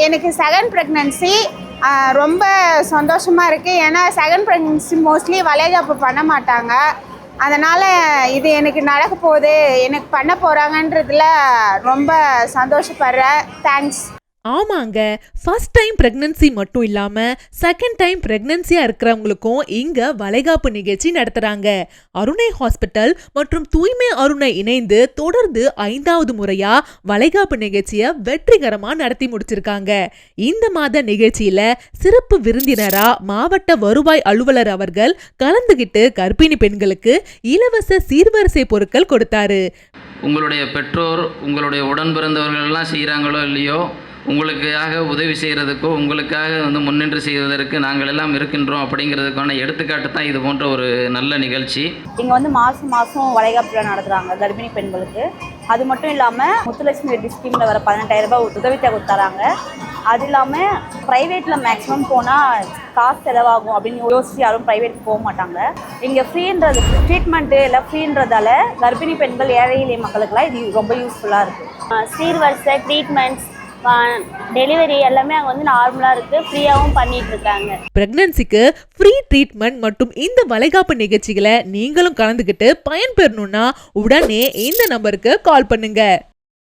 எனக்கு second pregnancy ரொம்ப சந்தோஷமாக இருக்குது. ஏன்னா செகண்ட் ப்ரெக்னன்சி மோஸ்ட்லி வளைகாப்பு பண்ண மாட்டாங்க. அதனால் இது எனக்கு நடக்க போகுது, எனக்கு பண்ண போகிறாங்கன்றதுல ரொம்ப சந்தோஷப்படுறேன். தேங்க்ஸ். ஆமாங்க, ஃபர்ஸ்ட் டைம் பிரெக்னன்சி மட்டும் இல்லாம செகண்ட் டைம் பிரெக்னன்சியா இருக்கிறவங்களுக்கும் இங்க வளைகாப்பு நிகழ்ச்சி நடத்துறாங்க. அருணை ஹாஸ்பிட்டல் மற்றும் தூய்மை அருணை இணைந்து தொடர்ந்து 5வது முறையா வளைகாப்பு நிகழ்ச்சியை வெற்றிகரமா நடத்தி முடிச்சிருக்காங்க. இந்த மாத நிகழ்ச்சியில சிறப்பு விருந்தினரா மாவட்ட வருவாய் அலுவலர் அவர்கள் கலந்துகிட்டு கர்ப்பிணி பெண்களுக்கு இலவச சீர்வரிசை பொருட்கள் கொடுத்தாரு. உங்களுடைய பெற்றோர், உங்களுடைய உடன் பிறந்தவர்கள் எல்லாம் செய்கிறாங்களோ இல்லையோ, உங்களுக்காக உதவி செய்கிறதுக்கோ உங்களுக்காக முன்னின்று செய்வதற்கு நாங்கள் எல்லாம் இருக்கின்றோம் அப்படிங்கிறதுக்கான எடுத்துக்காட்டு தான் இது போன்ற ஒரு நல்ல நிகழ்ச்சி. இங்கே மாதம் மாதம் வளைகாப்பு நடத்துகிறாங்க கர்ப்பிணி பெண்களுக்கு. அது மட்டும் இல்லாமல் முத்துலட்சுமி ரெட்டி ஸ்கீமில் வர 15,000 ரூபாய் உதவித்தொகை கொடுத்தாராங்க. அது இல்லாமல் ப்ரைவேட்டில் மேக்ஸிமம் போனால் காசு செலவாகும் அப்படின்னு யோசிச்சு யாரும் ப்ரைவேட் போக மாட்டாங்க. இங்கே ஃப்ரீன்றது ட்ரீட்மெண்ட்டு எல்லாம் ஃப்ரீன்றதால கர்ப்பிணி பெண்கள், ஏழை எளிய மக்களுக்கெல்லாம் இது ரொம்ப யூஸ்ஃபுல்லாக இருக்குது. சீர்வரிசை, ட்ரீட்மெண்ட்ஸ், டெலிவரி எல்லாமே அங்கே நார்மலாக இருக்குது, ஃப்ரீயாகவும் பண்ணிட்டு இருக்காங்க. பிரெக்னன்சிக்கு ஃப்ரீ ட்ரீட்மெண்ட் மற்றும் இந்த வளைகாப்பு நிகழ்ச்சிகளை நீங்களும் கலந்துக்கிட்டு பயன்பெறணும்னா உடனே இந்த நம்பருக்கு கால் பண்ணுங்க.